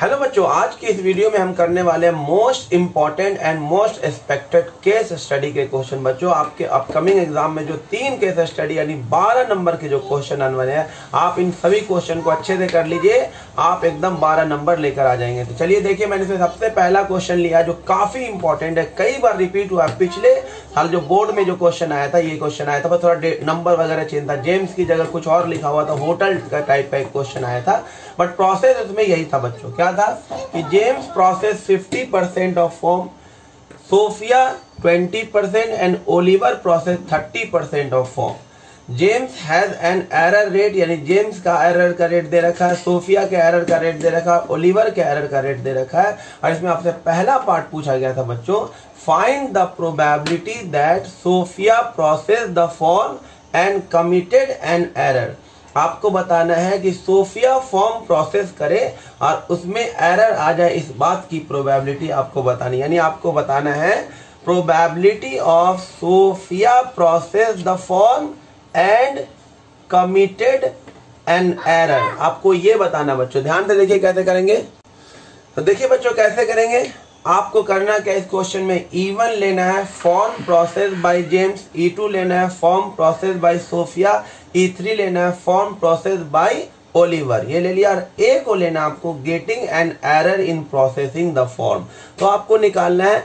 Hello बच्चों, आज की इस वीडियो में हम करने वाले हैं most important and most expected case study के क्वेश्चन। बच्चों, आपके अपकमिंग एग्जाम में जो 3 केस स्टडी यानी 12 नंबर के जो क्वेश्चन आने वाले हैं, आप इन सभी क्वेश्चन को अच्छे से कर लीजिए, आप एकदम 12 नंबर लेकर आ जाएंगे। तो चलिए देखिए, मैंने इसमें सबसे पहला क्वेश्चन लिया जो काफी इंपॉर्टेंट है, कई बार रिपीट हुआ। पिछले साल जो बोर्ड में जो क्वेश्चन आया था, ये क्वेश्चन आया था, पर थोड़ा नंबर वगैरह चेंज था, जेम्स की जगह कुछ और लिखा हुआ था, होटल का टाइप का एक क्वेश्चन आया था, बट प्रोसेस उसमें यही था बच्चों। क्या था कि James process 50% of form, Sophia 20% and Oliver process 30% of form. James has an error rate, यानी जेम्स का एरर का रेट दे रखा है, सोफिया के एरर का रेट दे रखा है, ओलिवर के एरर का रेट दे रखा है। और इसमें आपसे पहला पार्ट पूछा गया था बच्चों, find the probability that Sophia process the form and committed an error. आपको बताना है कि सोफिया फॉर्म प्रोसेस करे और उसमें एरर आ जाए, इस बात की प्रोबेबिलिटी आपको बतानी, यानी आपको बताना है probability of Sophia process the form and committed an error. आपको ये बताना बच्चों, ध्यान से देखिए कैसे करेंगे। तो देखिए बच्चों कैसे करेंगे, आपको करना क्या, इस क्वेश्चन में E1 लेना है form process by James, E2 लेना है form process by Sophia, E3 लेना है फॉर्म प्रोसेस बाय ओलिवर। ये ले लिया। और A को लेना आपको getting an error in processing the form. तो आपको निकालना है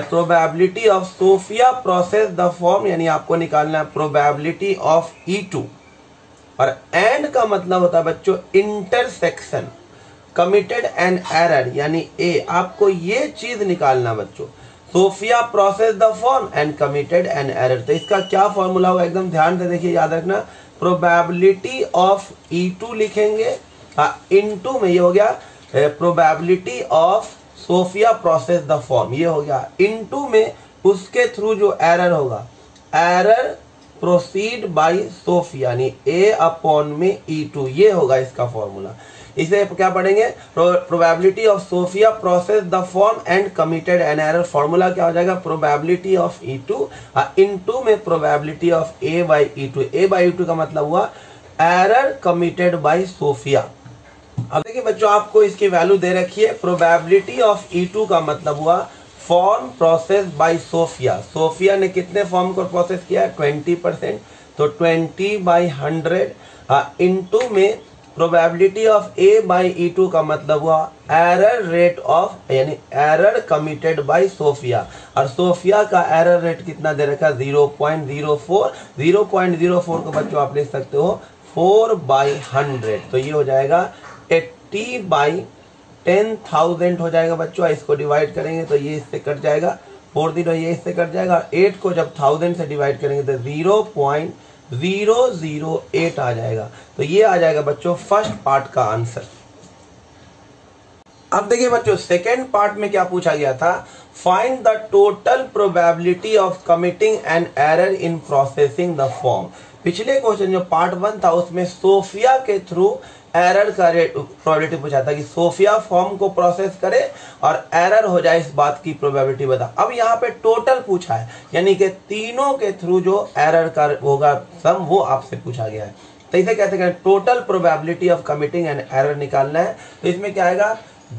probability of Sophia process the form, यानी आपको निकालना है प्रोबेबिलिटी ऑफ E2। और एंड का मतलब होता है बच्चों इंटरसेक्शन, कमिटेड एन एरर यानी ए। आपको ये चीज निकालना बच्चों, Sophia process the form and committed an error. तो इसका क्या फॉर्मूला होगा, एकदम ध्यान से देखिए, याद रखना, प्रोबेबिलिटी ऑफ E2 लिखेंगे, इनटू में ये हो गया probability of Sophia process the form, ये हो गया, इनटू में उसके थ्रू जो एरर होगा, एरर प्रोसीड बाय सोफिया यानी A अपॉन में E2, ये होगा इसका फॉर्मूला। इसे क्या पढ़ेंगे, probability of Sophia process the form and committed an error. Formula क्या हो जाएगा, प्रोबेबिलिटी ऑफ E2 इनटू में probability of A by E2। A by E2 का मतलब हुआ एरर कमिटेड बाय सोफिया। अब देखिए बच्चों, आपको इसकी वैल्यू दे रखी है, प्रोबेबिलिटी ऑफ E2 का मतलब हुआ form process by Sophia. Sophia ने कितने फॉर्म को प्रोसेस किया है, 20%, तो 20/100 इनटू में probability of A by E2 का मतलब हुआ एरर रेट ऑफ, यानी एरर कमिटेड बाय सोफिया। और सोफिया का एरर रेट कितना दे रखा है, 0.04। 0.04 को बच्चों आप लिख सकते हो 4/100, तो ये हो जाएगा 80/10,000 हो जाएगा बच्चों। इसको डिवाइड करेंगे तो ये इससे कट जाएगा, 4 दिनों ये इससे कट जाएगा, 8 को जब 1000 से डिवाइड करेंगे तो 0.008 आ जाएगा। तो ये आ जाएगा बच्चों फर्स्ट पार्ट का आंसर। अब देखिए बच्चों, सेकेंड पार्ट में क्या पूछा गया था, find the total probability of committing N error in processing the form. पिछले क्वेश्चन जो पार्ट 1 था उसमें सोफिया के थ्रू एरर का रेट प्रोबेबिलिटी पूछा था कि सोफिया फॉर्म को प्रोसेस करे और एरर हो जाए, इस बात की प्रोबेबिलिटी बता। अब यहाँ पे टोटल पूछा है, यानी कि तीनों के थ्रू जो एरर का होगा सम, वो आपसे पूछा गया है। तो इसे कहते हैं total probability of committing an error निकालना है। तो इसमें क्या आएगा,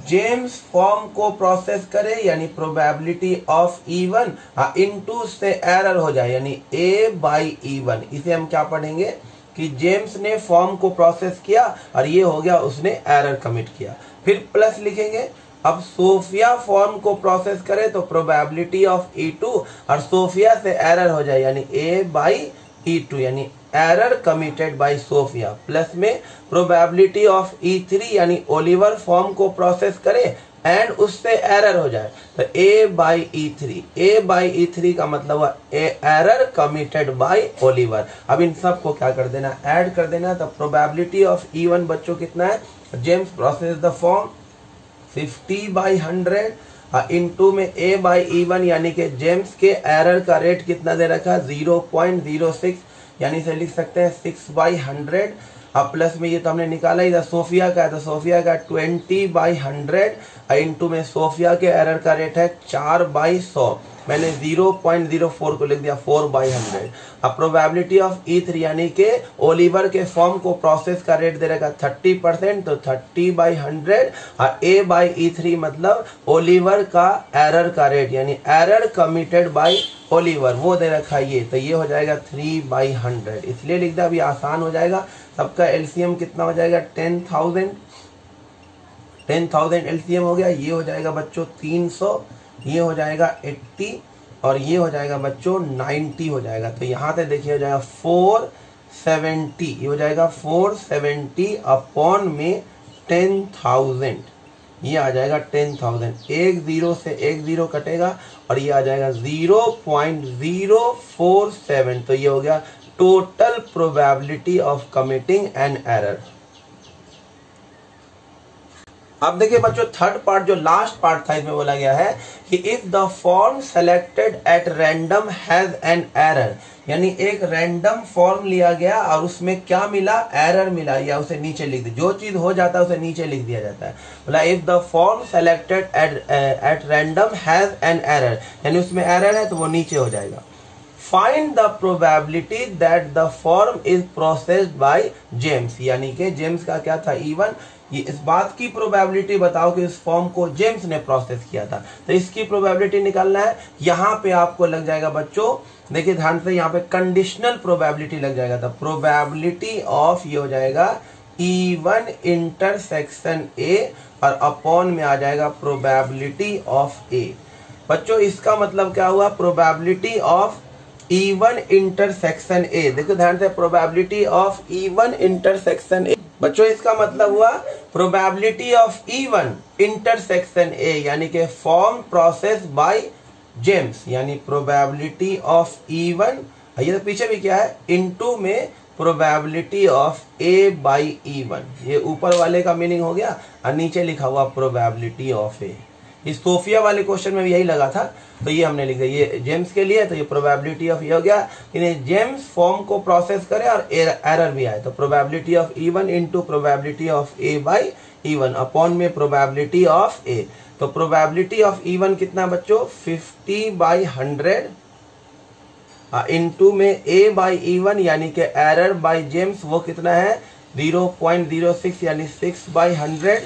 जेम्स फॉर्म को प्रोसेस करे यानी प्रोबेबिलिटी ऑफ E1 इनटू से एरर हो जाए यानी A बाई E1। इसे हम क्या पढ़ेंगे कि जेम्स ने फॉर्म को प्रोसेस किया और ये हो गया उसने एरर कमिट किया। फिर प्लस लिखेंगे, अब सोफिया फॉर्म को प्रोसेस करे तो प्रोबेबिलिटी ऑफ E2 और सोफिया से एरर हो जाए यानी A बाई E2 यानी error committed by Sophia, plus में प्रोबेबिलिटी ऑफ E3 यानी ओलिवर फॉर्म को प्रोसेस करे एंड उससे एरर हो जाए तो A by E3। A by E3 का मतलब हुआ एरर कमिटेड बाय ओलिवर। अब इन सब को क्या कर देना, ऐड कर देना। तो प्रोबेबिलिटी ऑफ E1 बच्चों कितना है, James process the form 50/100 into में A बाई E1 यानी कि जेम्स के एरर का रेट कितना दे रखा है, 0.06, यानी से लिख सकते हैं 6/100 अब प्लस में ये तो हमने निकाला ही था सोफिया का है, तो सोफिया का 20/100 इंटू में सोफिया के एरर का रेट है 4/100, मैंने 0.04 को लिख दिया 4/100। अब प्रोबेबिलिटी ऑफ E3 यानी कि ओलिवर के फॉर्म को प्रोसेस का रेट दे रहेगा 30%, तो 30/100 और A/E3 मतलब ओलिवर का एरर का रेट यानी एरर कमिटेड बाय ओलिवर वो दे रखा है ये, तो ये हो जाएगा 3/100, इसलिए लिख दिया। अभी आसान हो जाएगा, सबका एलसीएम कितना हो जाएगा 10,000 एलसीएम हो गया, ये हो जाएगा बच्चों 300, ये हो जाएगा 80 और ये हो जाएगा बच्चों 90 हो जाएगा। तो यहाँ से देखिए हो जाएगा 470, ये हो जाएगा 470 अपॉन में 10,000, ये आ जाएगा 10,000। एक जीरो से एक जीरो कटेगा और ये आ जाएगा 0.047, तो ये हो गया total probability of committing an error. अब देखिए बच्चों थर्ड पार्ट जो लास्ट पार्ट था इसमें बोला गया है कि if the form selected at random has an error, यानी एक रैंडम फॉर्म लिया गया और उसमें क्या मिला, एरर मिला, या उसे नीचे लिख दिया, जो चीज हो जाता है उसे नीचे लिख दिया जाता है। बोला if the form selected at random has an error, यानी उसमें एरर है तो वो नीचे हो जाएगा। Find the probability that the form is processed by James, यानी कि जेम्स का क्या था E1, ये इस बात की प्रोबेबिलिटी बताओ कि इस फॉर्म को जेम्स ने प्रोसेस किया था, तो इसकी प्रोबेबिलिटी निकालना है। यहाँ पे आपको लग जाएगा बच्चों, देखिए ध्यान से, यहाँ पे कंडीशनल प्रोबेबिलिटी लग जाएगा, तो प्रोबेबिलिटी ऑफ ये हो जाएगा E1 इंटरसेक्शन A और अपॉन में आ जाएगा प्रोबेबिलिटी ऑफ A। बच्चों इसका मतलब क्या हुआ, probability of E1 intersection A, देखो ध्यान से, probability of E1 intersection A, बच्चों इसका मतलब हुआ probability of E1 intersection A, यानी कि फॉर्म प्रोसेस बाय जेम्स, यानी प्रोबेबिलिटी ऑफ E1, ये तो पीछे भी क्या है, इनटू में प्रोबेबिलिटी ऑफ A/E1, ये ऊपर वाले का मीनिंग हो गया और नीचे लिखा हुआ प्रोबेबिलिटी ऑफ A। इस सोफिया वाले क्वेश्चन में भी यही लगा था, तो ये हमने लिख दिया, ये जेम्स के लिए, तो ये प्रोबेबिलिटी ऑफ ये हो गया कि जेम्स फॉर्म को प्रोसेस करे और एरर भी आए, तो probability of E1 into probability of A/E1 upon में प्रोबेबिलिटी ऑफ A। तो प्रोबेबिलिटी ऑफ E1 कितना बच्चों 50/100 इंटू में A/E1 यानी कि एरर बाय जेम्स वो कितना है 0.06 यानी 6/100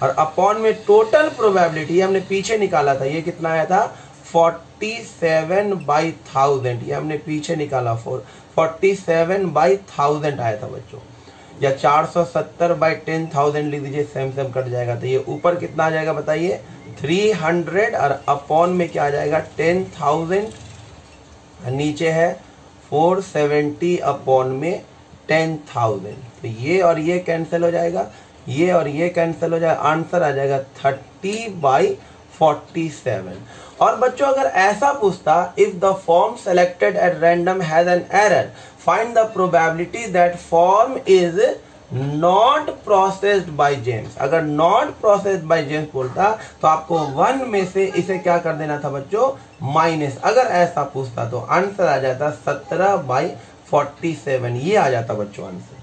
और अपॉन में टोटल प्रोबेबिलिटी हमने पीछे निकाला था, ये कितना आया था 47/1000, ये हमने पीछे निकाला 47/1000 आया था बच्चों, या 470/10,000 लिख दीजिए, सेम सेम कट जाएगा, तो ये ऊपर कितना आ जाएगा बताइए 300 और अपॉन में क्या आ जाएगा 10,000, नीचे है 470 अपॉन में 10,000, तो ये और ये कैंसिल हो जाएगा, ये और ये कैंसिल हो जाएगा, आंसर आ जाएगा 30/47। और बच्चों अगर ऐसा पूछता if the form selected at random has an error find the probability that form is not processed by James, अगर नॉट प्रोसेस्ड बाय जेम्स बोलता तो आपको 1 में से इसे क्या कर देना था बच्चों माइनस, अगर ऐसा पूछता तो आंसर आ जाता 17/47, ये आ जाता बच्चों आंसर।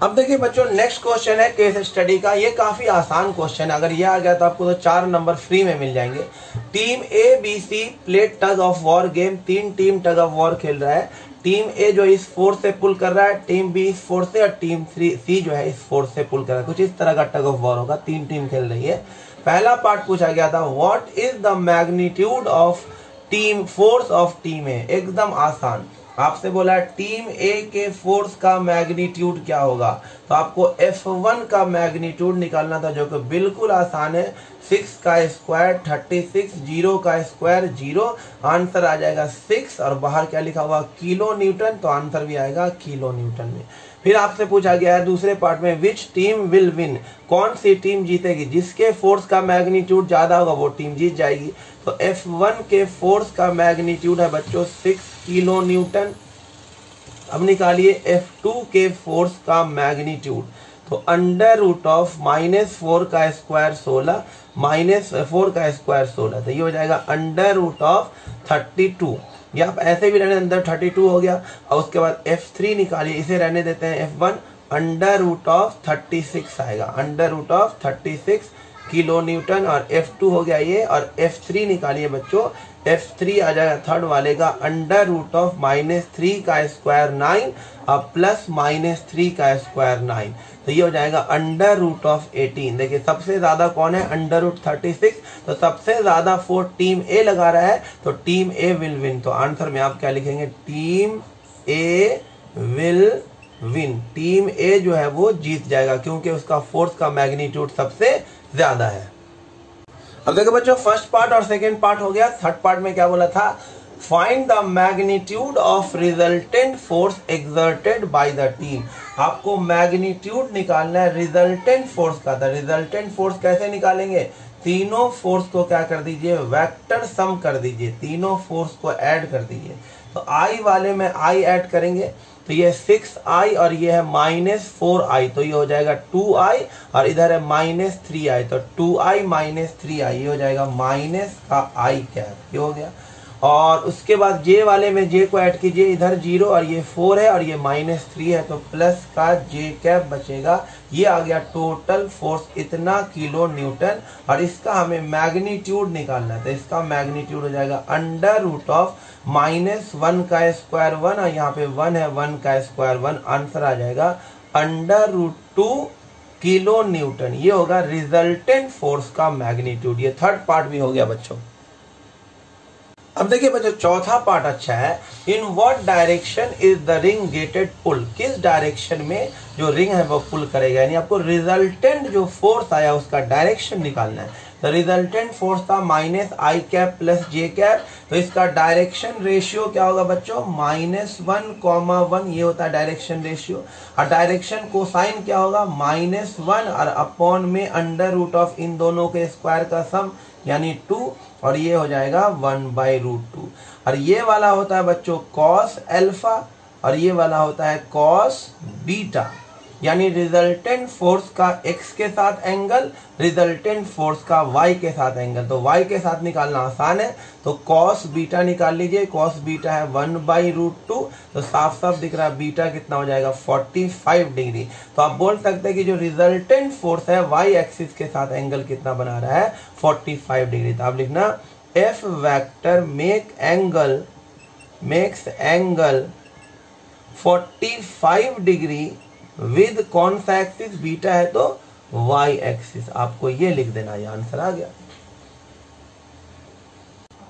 अब देखिए बच्चों नेक्स्ट क्वेश्चन है केस स्टडी का, ये काफी आसान क्वेश्चन है, अगर ये आ गया तो आपको तो 4 नंबर फ्री में मिल जाएंगे। Team ABC play tug of war game, 3 team tug of war खेल रहा है, टीम A जो इस फोर्स से पुल कर रहा है, टीम B इस फोर्स से और टीम C जो है इस फोर्स से पुल कर रहा है, कुछ इस तरह का टग ऑफ वॉर होगा, 3 टीम खेल रही है। पहला पार्ट पूछा गया था what is the magnitude of team force of team A, एकदम आसान, आपसे बोला टीम A के फोर्स का मैग्नीट्यूड क्या होगा, तो आपको F1 का मैग्नीट्यूड निकालना था जो कि बिल्कुल आसान है, 6 का स्क्वायर 36, 0 का स्क्वायर 0, आंसर आ जाएगा 6 और बाहर क्या लिखा हुआ किलो न्यूटन, तो आंसर भी आएगा किलो न्यूटन में। फिर आपसे पूछा गया है दूसरे पार्ट में विच टीम विल विन, कौन सी टीम जीतेगी, जिसके फोर्स का मैग्नीट्यूड ज्यादा होगा वो टीम जीत जाएगी, तो F1 के फोर्स का मैग्नीट्यूड है बच्चों 6 किलो न्यूटन। अब निकालिए F2 के फोर्स का मैग्नीट्यूड, तो अंडर रूट ऑफ -4 का स्क्वायर 16 -4 का स्क्वायर 16, तो ये हो जाएगा अंडर रूट ऑफ 32 ये आप ऐसे भी रहने अंदर 32 हो गया। और उसके बाद F3 निकालिए, इसे रहने देते हैं F1, अंडर रूट ऑफ 36 आएगा, under root of 36 kilo newton. और F2 हो गया ये, और F3 निकालिए बच्चों, F3 आ जाएगा थर्ड वाले का अंडर रूट ऑफ -3 का स्क्वायर 9 और प्लस -3 का स्क्वायर 9, तो ये हो जाएगा अंडर रूट ऑफ 18। देखिए सबसे ज्यादा कौन है, अंडर रूट 36, तो सबसे ज्यादा 4 टीम ए लगा रहा है, तो टीम ए विल विन। तो आंसर में आप क्या लिखेंगे, team A will win, team A जो है वो जीत जाएगा क्योंकि उसका फोर्स का मैग्नीट्यूड सबसे ज्यादा है। अब देखो बच्चों फर्स्ट पार्ट और सेकेंड पार्ट हो गया। थर्ड पार्ट में क्या बोला था, find the magnitude of resultant force exerted by the team. आपको मैग्नीट्यूड निकालना है रिजल्टेंट फोर्स का। था रिजल्टेंट फोर्स कैसे निकालेंगे, तीनों फोर्स को क्या कर दीजिए, वेक्टर सम कर दीजिए, तीनों फोर्स को ऐड कर दीजिए। तो आई वाले में आई ऐड करेंगे, तो ये 6i और ये है -4i, तो ये हो जाएगा 2i, और इधर है -3i, तो 2i -3i, ये हो जाएगा माइनस का i कैप, ये हो गया। और उसके बाद जे वाले में जे को ऐड कीजिए, इधर 0 और ये 4 है और ये -3 है, तो प्लस का जे कैप बचेगा। ये आ गया टोटल फोर्स इतना किलो न्यूटन, और इसका हमें मैग्नीट्यूड निकालना है, तो इसका मैग्नीट्यूड हो जाएगा अंडर रूट ऑफ -1 का स्क्वायर 1, और यहाँ पे 1 है, 1 का स्क्वायर 1, आंसर आ जाएगा अंडर रूट 2 किलो न्यूटन। ये होगा रिजल्टेंट फोर्स का मैग्नीट्यूड। ये थर्ड पार्ट भी हो गया बच्चों। अब देखिए बच्चों चौथा पार्ट अच्छा है, in what direction is the ring gated pull, किस डायरेक्शन में जो रिंग है वो पुल करेगा, यानी आपको रिजल्टेंट जो फोर्स आया उसका डायरेक्शन निकालना है। तो रिजल्टेंट फोर्स था -i cap plus J cap, तो इसका डायरेक्शन रेशियो क्या होगा बच्चों, -1,1, ये होता है डायरेक्शन रेशियो। और डायरेक्शन कोसाइन क्या होगा, -1 और अपॉन में अंडर रूट ऑफ इन दोनों के स्क्वायर का सम यानी 2, और ये हो जाएगा 1/√2। और ये वाला होता है बच्चों कॉस अल्फा, और ये वाला होता है कॉस बीटा, यानी रिजल्टेंट फोर्स का x के साथ एंगल, रिजल्टेंट फोर्स का y के साथ एंगल। तो y के साथ निकालना आसान है, तो cos बीटा निकाल लीजिए, cos बीटा है 1/√2, तो साफ साफ दिख रहा है बीटा कितना हो जाएगा 45 डिग्री। तो आप बोल सकते हैं कि जो रिजल्टेंट फोर्स है y एक्सिस के साथ एंगल कितना बना रहा है 45 डिग्री। तो आप लिखना F vector makes angle 45 degree with कौन सा एक्सिस, बीटा है तो y एक्सिस, आपको ये लिख देना, ये आंसर आ गया।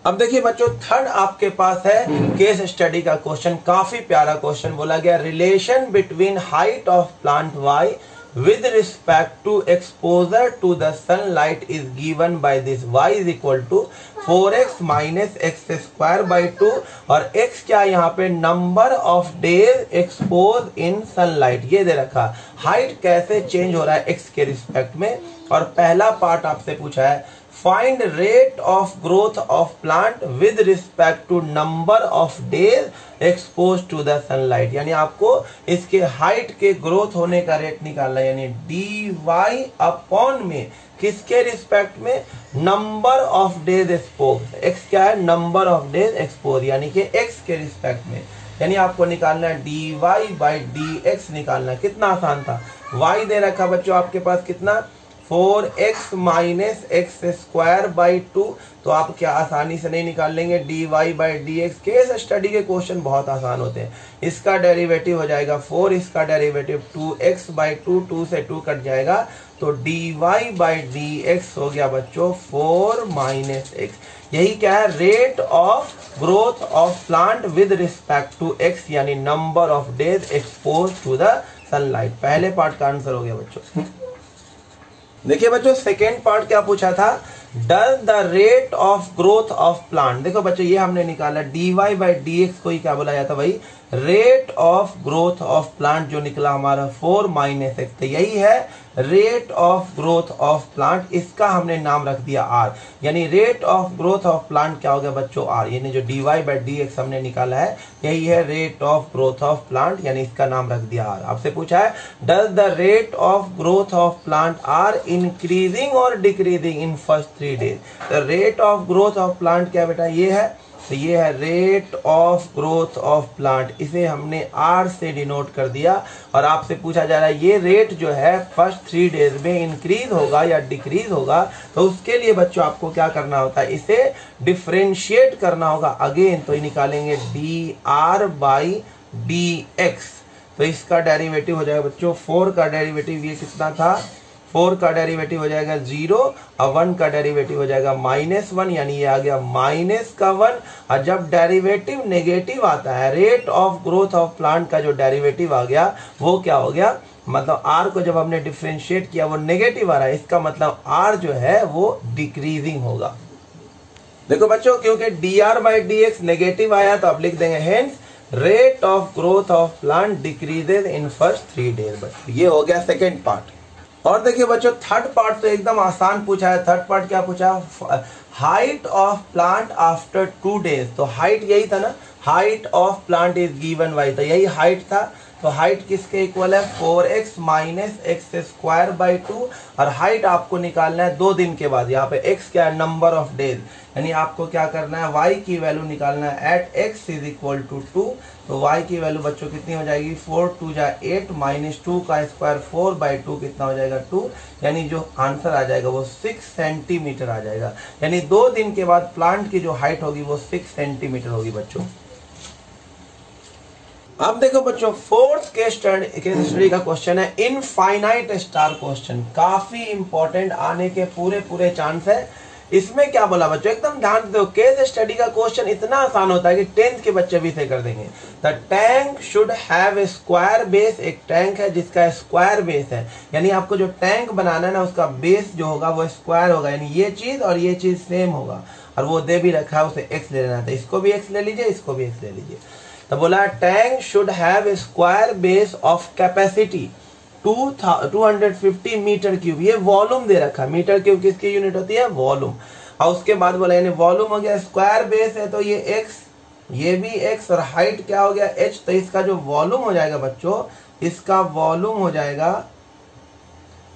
अब देखिए बच्चों थर्ड आपके पास है केस स्टडी का क्वेश्चन, काफी प्यारा क्वेश्चन बोला गया, relation between height of plant y with respect to exposure to the sunlight is given by this, y is equal to 4x minus x square by 2, और x क्या यहाँ पे number of days expose in sunlight, ये दे रखा। Height कैसे change हो रहा है x के रिस्पेक्ट में, और पहला पार्ट आपसे पूछा है find rate of growth of plant with respect to number of days expose to the sunlight, यानी आपको इसके हाइट के ग्रोथ होने का रेट निकालना है, यानी dy अपॉन में किसके रिस्पेक्ट में, number of days expose, x क्या है नंबर ऑफ डेज एक्सपोज, यानी कि x के रिस्पेक्ट में, यानी आपको निकालना है dy/dx निकालना। कितना आसान था, y दे रखा बच्चों आपके पास कितना 4x minus x square by 2, तो आप क्या आसानी से नहीं निकाल लेंगे dy/dx। केस स्टडी के क्वेश्चन बहुत आसान होते हैं। इसका डेरिवेटिव हो जाएगा 4, इसका डेरिवेटिव 2x/2, 2 से 2 कट जाएगा, तो dy/dx हो गया बच्चों 4 माइनस x। यही क्या है, rate of growth of plant with respect to x, यानी number of days expose to the sunlight. पहले पार्ट का आंसर हो गया बच्चों। देखिए बच्चों सेकेंड पार्ट क्या पूछा था, does the rate of growth of plant. देखो बच्चों ये हमने निकाला dy/dx को ही क्या बोला जाता है भाई, rate of growth of plant, जो निकला हमारा 4 माइनस एक्स, तो यही है rate of growth of plant, इसका हमने नाम रख दिया r, यानी rate of growth of plant क्या हो गया बच्चों r, यानी जो dy/dx हमने निकाला है यही है rate of growth of plant, यानी इसका नाम रख दिया r। आपसे पूछा है does the rate of growth of plant are increasing और decreasing in first 3 days. The rate of growth of plant क्या बेटा ये है, तो ये है rate of growth of plant, इसे हमने R से डिनोट कर दिया। और आपसे पूछा जा रहा है ये रेट जो है फर्स्ट 3 डेज में इंक्रीज होगा या डिक्रीज होगा, तो उसके लिए बच्चों आपको क्या करना होता है, इसे डिफरेंशिएट करना होगा अगेन। तो ये निकालेंगे dr बाई dx, तो इसका डेरिवेटिव हो जाएगा बच्चों 4 का डेरिवेटिव ये कितना था, 4 का डेरिवेटिव हो जाएगा 0 और 1 का डेरिवेटिव हो जाएगा -1, यानी ये आ गया -1। और जब डेरिवेटिव नेगेटिव आता है, rate of growth of plant का जो डेरिवेटिव आ गया वो क्या हो गया, मतलब r को जब हमने डिफरेंशिएट किया वो नेगेटिव आ रहा है, इसका मतलब r जो है वो डिक्रीजिंग होगा। देखो बच्चों क्योंकि dr बाई dx नेगेटिव आया तो आप लिख देंगे hence rate of growth of plant decreases in first 3 days. बच्चों ये हो गया सेकेंड पार्ट। और देखिए बच्चों थर्ड पार्ट तो एकदम आसान पूछा है। थर्ड पार्ट क्या पूछा, height of plant after 2 days. तो हाइट यही था ना, height of plant is given by, तो यही हाइट था। तो हाइट किसके इक्वल है, 4x minus x square by 2। और हाइट आपको निकालना है 2 दिन के बाद। यहाँ पे x क्या है, नंबर ऑफ डेज, यानी आपको क्या करना है, y की वैल्यू निकालना है at x is equal to 2। तो y की वैल्यू बच्चों कितनी हो जाएगी, 4 2 जा 8 माइनस 2 का स्क्वायर 4 बाई 2 कितना हो जाएगा 2, यानी जो आंसर आ जाएगा वो 6 सेंटीमीटर आ जाएगा। यानी 2 दिन के बाद प्लांट की जो हाइट होगी वो 6 सेंटीमीटर होगी बच्चों। अब देखो बच्चों फोर्थ केस स्टडी का क्वेश्चन है इनफाइनाइट स्टार क्वेश्चन, काफी इंपॉर्टेंट, आने के पूरे चांस है। इसमें क्या बोला बच्चों, एकदम ध्यान दो, केस स्टडी का क्वेश्चन इतना आसान होता है कि 10th के बच्चे भी इसे कर देंगे। The tank should have a square base, एक टैंक है जिसका स्क्वायर बेस है, यानी आपको जो टैंक बनाना है ना उसका बेस जो होगा वो स्क्वायर होगा, यानी ये चीज और ये चीज सेम होगा। और वो दे भी रखा है, उसे x ले लेना था, इसको भी x ले लीजिए, इसको भी x ले लीजिए। तो बोला tank should have a square base of capacity 250 metre cube, ये वॉल्यूम दे रखा है। मीटर क्यूब किसकी यूनिट होती है, वॉल्यूम। और उसके बाद बोला यानी वॉल्यूम हो गया, स्क्वायर बेस है तो ये x, ये भी x, और हाइट क्या हो गया h। तो इसका जो वॉल्यूम हो जाएगा बच्चों, इसका वॉल्यूम हो जाएगा,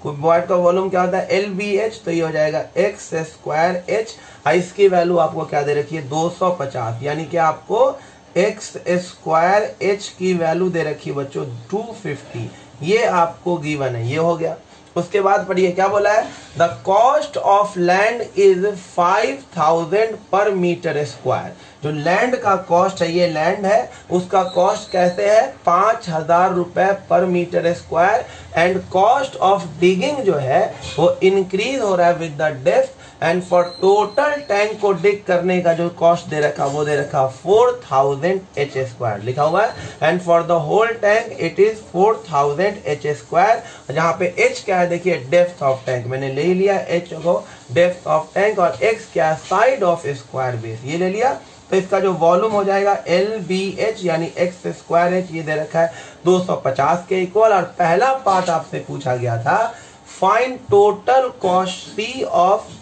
क्यूबॉइड का वॉल्यूम क्या होता है LBH, तो ये हो जाएगा x स्क्वायर h। इसकी वैल्यू आपको क्या दे रखी है 250, यानी कि आपको x स्क्वायर h की वैल्यू दे रखी है बच्चों 250, ये आपको गिवन है, ये हो गया। उसके बाद पढ़िए क्या बोला है, the cost of land is 5000 पर मीटर स्क्वायर। जो लैंड का कॉस्ट है, ये लैंड है, उसका कॉस्ट कैसे है 5000 रुपए पर metre square. And cost of digging जो है वो इंक्रीज हो रहा है with the depth. And for total tank को डिग करने का जो कॉस्ट दे रखा वो दे रखा 4000 h स्क्वायर लिखा हुआ है। And for the whole tank it is 4000 h square. जहाँ पे h क्या है देखिए डेप्थ ऑफ टैंक, मैंने ले लिया h को डेप्थ ऑफ टैंक, और x क्या है साइड ऑफ स्क्वायर बेस, ये ले लिया। तो इसका जो वॉल्यूम हो जाएगा LBH यानी x स्क्वायर h, ये दे रखा है 250 के इक्वल। और पहला पार्ट आपसे पूछा गया था find total cost C of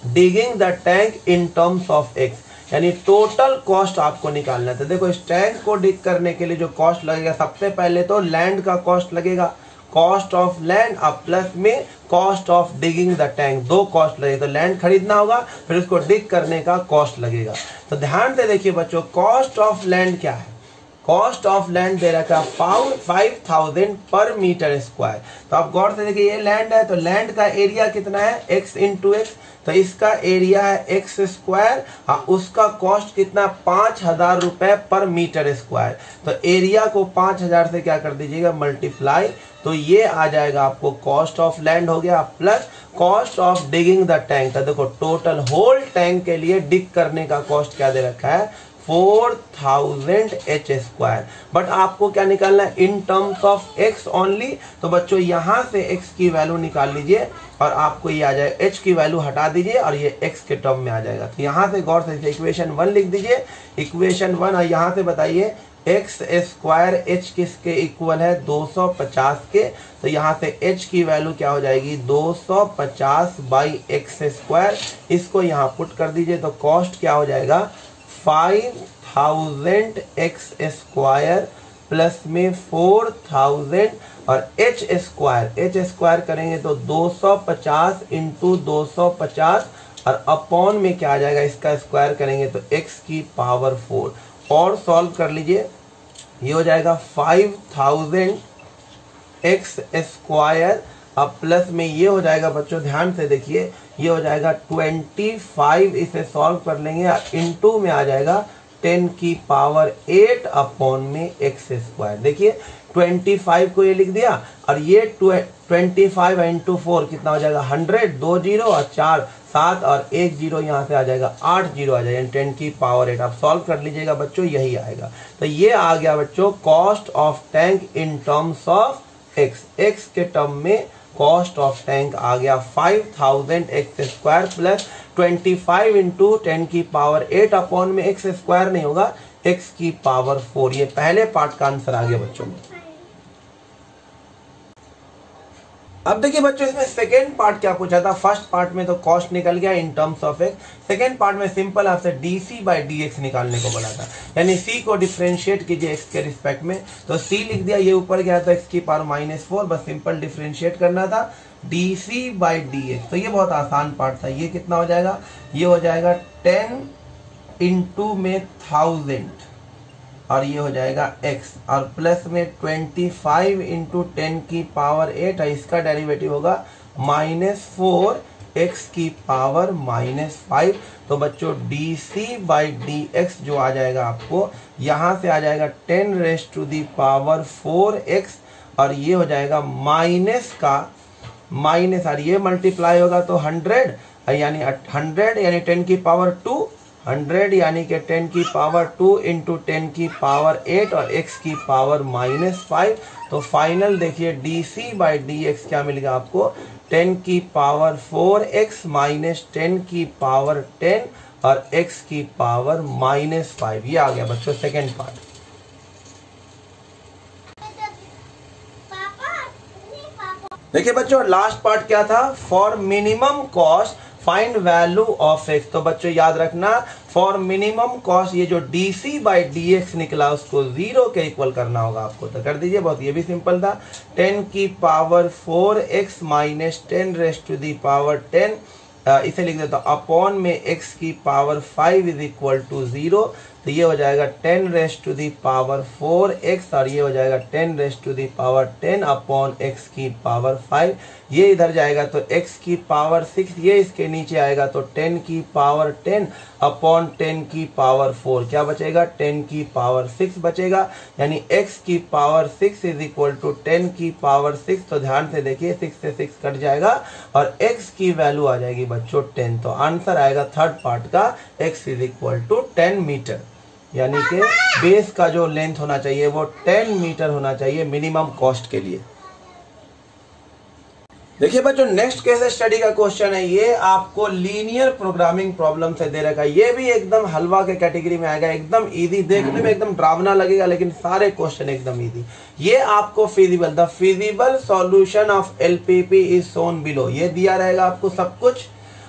digging the tank in terms of x, यानी टोटल कॉस्ट आपको निकालना था। देखो इस टैंक को डिग करने के लिए जो कॉस्ट लगेगा, सबसे पहले तो लैंड का कॉस्ट लगेगा, कॉस्ट ऑफ लैंड, अब प्लस में cost of digging the tank, 2 cost लगेगा। तो लैंड खरीदना होगा, फिर उसको डिग करने का कॉस्ट लगेगा। तो ध्यान से देखिए बच्चों, कॉस्ट ऑफ लैंड क्या है, कॉस्ट ऑफ लैंड दे रखा 5000 पर मीटर स्क्वायर। तो आप गौर से देखिए ये लैंड है, तो लैंड का एरिया कितना है x इंटू एक्स, तो इसका एरिया है x स्क्वायर, उसका कॉस्ट कितना 5000 रुपए पर मीटर स्क्वायर। तो एरिया को 5000 से क्या कर दीजिएगा मल्टीप्लाई, तो ये आ जाएगा आपको कॉस्ट ऑफ लैंड हो गया plus cost of digging the tank. तो देखो टोटल होल टैंक के लिए डिग करने का कॉस्ट क्या दे रखा है 4000 h स्क्वायर। बट आपको क्या निकालना है in terms of x only. तो बच्चों यहाँ से x की वैल्यू निकाल लीजिए और आपको ये आ जाए h की वैल्यू हटा दीजिए और ये x के टर्म में आ जाएगा। तो यहाँ से गौर से इक्वेशन 1 लिख दीजिए, इक्वेशन 1, और यहाँ से बताइए x स्क्वायर h किसके इक्वल है 250 के। तो यहाँ से h की वैल्यू क्या हो जाएगी 250 बाई x स्क्वायर, इसको यहाँ पुट कर दीजिए। तो कॉस्ट क्या हो जाएगा 5000 x स्क्वायर प्लस में 4000 और h स्क्वायर करेंगे तो 250 इंटू 250 और अपॉन में क्या आ जाएगा, इसका स्क्वायर करेंगे तो x की पावर 4 और सॉल्व कर लीजिए। ये हो जाएगा 5000 x स्क्वायर। अब प्लस में ये हो जाएगा बच्चों, ध्यान से देखिए, ये हो जाएगा 25, इसे सॉल्व कर लेंगे, इनटू में आ जाएगा 10 की पावर 8 अपॉन में x स्क्वायर। देखिए 25 को ये लिख दिया और ये 25 इंटू 4 कितना हो जाएगा 100, 2 जीरो और 4 7 और 1 जीरो यहाँ से आ जाएगा 8 जीरो आ जाएगा 10 की पावर 8। आप सॉल्व कर लीजिएगा बच्चों, यही आएगा। तो ये आ गया बच्चों cost of tank in terms of x के टर्म में कॉस्ट ऑफ टैंक आ गया 5000 x स्क्वायर प्लस 25 इंटू 10 की पावर 8 अपॉन में x स्क्वायर नहीं होगा x की पावर 4। ये पहले पार्ट का आंसर आ गया बच्चों में। अब देखिए बच्चों, इसमें सेकेंड पार्ट क्या पूछा था। फर्स्ट पार्ट में तो कॉस्ट निकल गया in terms of x, second part में सिंपल आपसे dc बाई dx निकालने को बोला था, यानी c को डिफरेंशिएट कीजिए x के रिस्पेक्ट में। तो c लिख दिया, ये ऊपर गया तो x की पावर -4, बस सिंपल डिफरेंशिएट करना था dc बाई dx। तो ये बहुत आसान पार्ट था। ये कितना हो जाएगा, ये हो जाएगा 10 इंटू में 1000 और ये हो जाएगा x और प्लस में 25 इंटू 10 की पावर 8 है, इसका डेरिवेटिव होगा -4 x की पावर -5। तो बच्चों dc बाई dx जो आ जाएगा आपको, यहाँ से आ जाएगा 10 raise to the power 4x और ये हो जाएगा माइनस का माइनस और ये मल्टीप्लाई होगा तो 100 यानी 100 यानी 10 की पावर 2, 100 यानी कि 10 की पावर 2 इंटू 10 की पावर 8 और x की पावर -5। तो फाइनल देखिए dc बाई dx क्या मिलेगा आपको, 10 की पावर 4x माइनस 10 की पावर 10 और x की पावर -5। ये आ गया बच्चों सेकेंड पार्ट। देखिए बच्चों, लास्ट पार्ट क्या था, for minimum cost find value of x। तो बच्चों याद रखना, फॉर मिनिमम कॉस्ट ये जो dc बाई dx निकला उसको 0 के इक्वल करना होगा आपको। तो कर दीजिए, बहुत ये भी सिंपल था। 10 की power 4x minus 10 raise to the power 10, इसे लिख देता हूँ अपॉन में x की पावर 5 इज इक्वल टू 0। तो ये हो जाएगा 10 raise to the power 4x और ये हो जाएगा 10 raise to the power 10 upon x की पावर 5। ये इधर जाएगा तो x की पावर 6, ये इसके नीचे आएगा तो 10 की पावर 10 अपॉन 10 की पावर 4 क्या बचेगा, 10 की पावर 6 बचेगा, यानी x की पावर 6 इज इक्वल टू 10 की पावर 6। तो ध्यान से देखिए 6 से 6 कट जाएगा और x की वैल्यू आ जाएगी बच्चों 10। तो आंसर आएगा थर्ड पार्ट का x is equal to 10 metre, यानी कि बेस का जो लेंथ होना चाहिए वो 10 मीटर होना चाहिए मिनिमम कॉस्ट के लिए। देखिए बच्चों, नेक्स्ट केस स्टडी का क्वेश्चन है, ये आपको लीनियर प्रोग्रामिंग प्रॉब्लम से दे रखा है। ये भी एकदम हलवा के कैटेगरी में आएगा, एकदम इजी, देखने में एकदम डरावना लगेगा लेकिन सारे क्वेश्चन एकदम इजी। ये आपको feasible, the feasible solution of LPP is shown below, ये दिया रहेगा आपको सब कुछ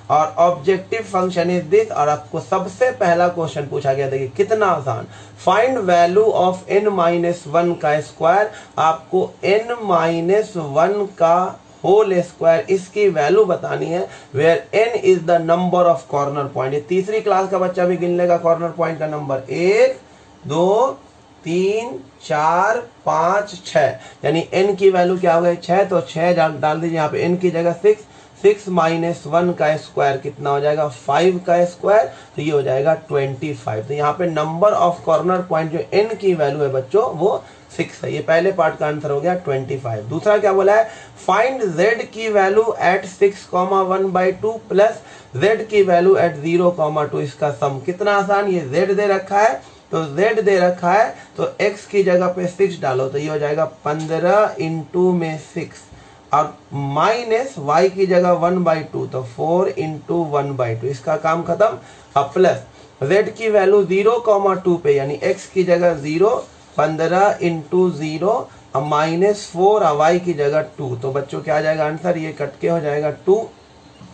और ऑब्जेक्टिव फंक्शन इज दिस। और आपको सबसे पहला क्वेश्चन पूछा गया, देखिए कितना आसान, फाइंड वैल्यू ऑफ n-1 का स्क्वायर। आपको n-1 का होल स्क्वायर इसकी वैल्यू बतानी है, where n is the number of corner point. ये तीसरी क्लास का बच्चा भी गिन लेगा कॉर्नर पॉइंट का नंबर, 1 2 3 4 5 6, यानी n की वैल्यू क्या हो गई 6, तो 6 डाल दीजिए यहाँ पे, n की जगह 6, 6 माइनस 1 का स्क्वायर कितना हो जाएगा 5 का स्क्वायर, तो ये हो जाएगा 25। तो यहाँ पे नंबर ऑफ कॉर्नर पॉइंट जो n की वैल्यू है बच्चों वो 6 है। ये पहले पार्ट का आंसर हो गया 25। दूसरा क्या बोला है, फाइंड z की वैल्यू एट 6,1/2 प्लस z की वैल्यू एट 0,2, इसका सम। कितना आसान, ये z दे रखा है तो z दे रखा है तो x की जगह पे 6 डालो, तो ये हो जाएगा 15 इंटू में 6 और माइनस y की जगह 1/2 तो 4 इंटू 1/2, इसका काम खत्म। अब प्लस z की वैल्यू 0,2 पे, यानी x की जगह 0, 15 इंटू 0 और -4 और y की जगह 2, तो बच्चों क्या आ जाएगा आंसर, ये कट के हो जाएगा 2,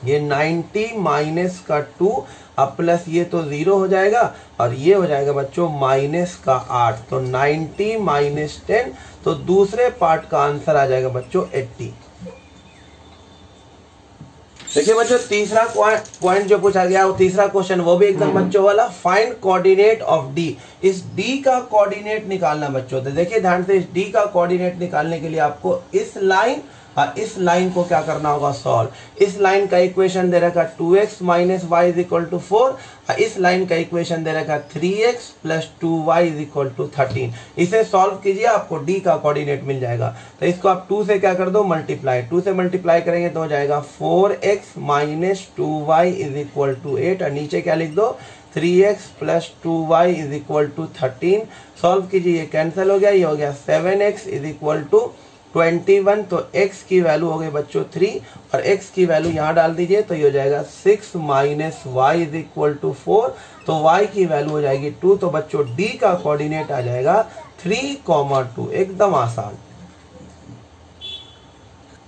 ये 90 माइनस का 2 अब प्लस ये तो 0 हो जाएगा और ये हो जाएगा बच्चों माइनस का 8, तो 90 माइनस 10, तो दूसरे पार्ट का आंसर आ जाएगा बच्चों 80। देखिए बच्चों तीसरा पॉइंट जो पूछा गया वो तीसरा क्वेश्चन वो भी एकदम बच्चों वाला, फाइंड कोऑर्डिनेट ऑफ डी। इस डी का कोऑर्डिनेट निकालना बच्चों। तो देखिए ध्यान से, इस डी का कोऑर्डिनेट निकालने के लिए आपको इस लाइन को क्या करना होगा, सॉल्व। इस लाइन का इक्वेशन दे रखा 2x minus y is equal to 4। इस लाइन का इक्वेशन दे रखा 3x plus 2y is equal to 13। इसे सॉल्व कीजिए, आपको d का कोऑर्डिनेट मिल जाएगा। तो इसको आप 2 से क्या कर दो, मल्टीप्लाई। 2 से मल्टीप्लाई करेंगे तो हो जाएगा 4x minus 2y is equal to 8। और नीचे क्या लिख दो, 3x plus 2y is equal to 13। Solve कीजिए, ये कैंसिल हो गया, ये हो गया 7x इज इक्वल टू 21। तो x की वैल्यू हो गई बच्चों 3 और x की वैल्यू यहाँ डाल दीजिए तो ये हो जाएगा 6 minus y is equal to 4। तो y की वैल्यू हो जाएगी 2। तो बच्चों d का कोऑर्डिनेट आ जाएगा 3,2। एकदम आसान।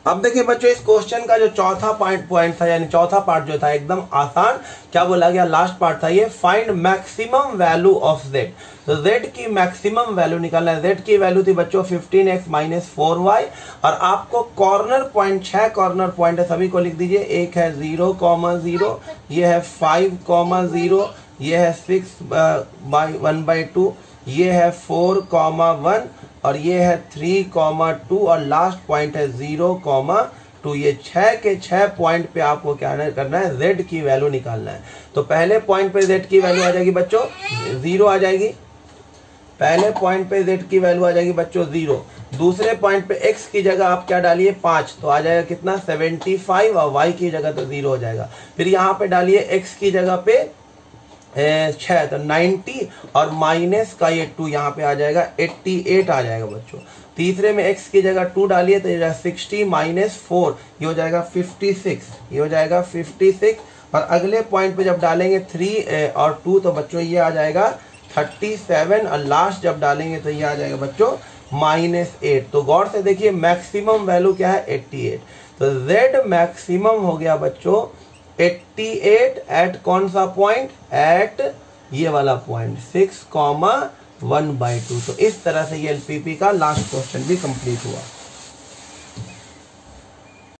अब देखिए बच्चों इस क्वेश्चन का जो चौथा पॉइंट था, यानी चौथा पार्ट जो था एकदम आसान। क्या बोला गया, लास्ट पार्ट था ये, find maximum value of z। तो z की मैक्सिमम वैल्यू निकालना है। z की वैल्यू थी बच्चों 15x माइनस 4y। और आपको कॉर्नर पॉइंट, 6 कॉर्नर पॉइंट है, सभी को लिख दीजिए। एक है 0,0, ये है 5,0, ये है 6/1/2, ये है 4,1 और ये है 3,2 और लास्ट पॉइंट है 0,2। ये 6 के 6 पॉइंट पे आपको क्या करना है, z की वैल्यू निकालना है। तो पहले पॉइंट पे z की वैल्यू आ जाएगी बच्चों 0 आ जाएगी। पहले पॉइंट पे z की वैल्यू आ जाएगी बच्चों 0। दूसरे पॉइंट पे x की जगह आप क्या डालिए 5, तो आ जाएगा कितना 75 और y की जगह तो 0 हो जाएगा। फिर यहाँ पे डालिए x की जगह पे 6 तो 90 और माइनस का ये 2 यहाँ पे आ जाएगा 88 आ जाएगा बच्चों। तीसरे में x की जगह 2 डालिए तो ये 60 माइनस 4 ये हो जाएगा 56, ये हो जाएगा 56। और अगले पॉइंट पे जब डालेंगे 3 और 2 तो बच्चों ये आ जाएगा 37 और लास्ट जब डालेंगे तो ये आ जाएगा बच्चों -8। तो गौर से देखिए मैक्सिमम वैल्यू क्या है 88। तो z मैक्सिमम हो गया बच्चों 88 एट कौन सा पॉइंट, एट ये वाला पॉइंट 6,1/2। तो इस तरह से ये एलपीपी का लास्ट क्वेश्चन भी कंप्लीट हुआ।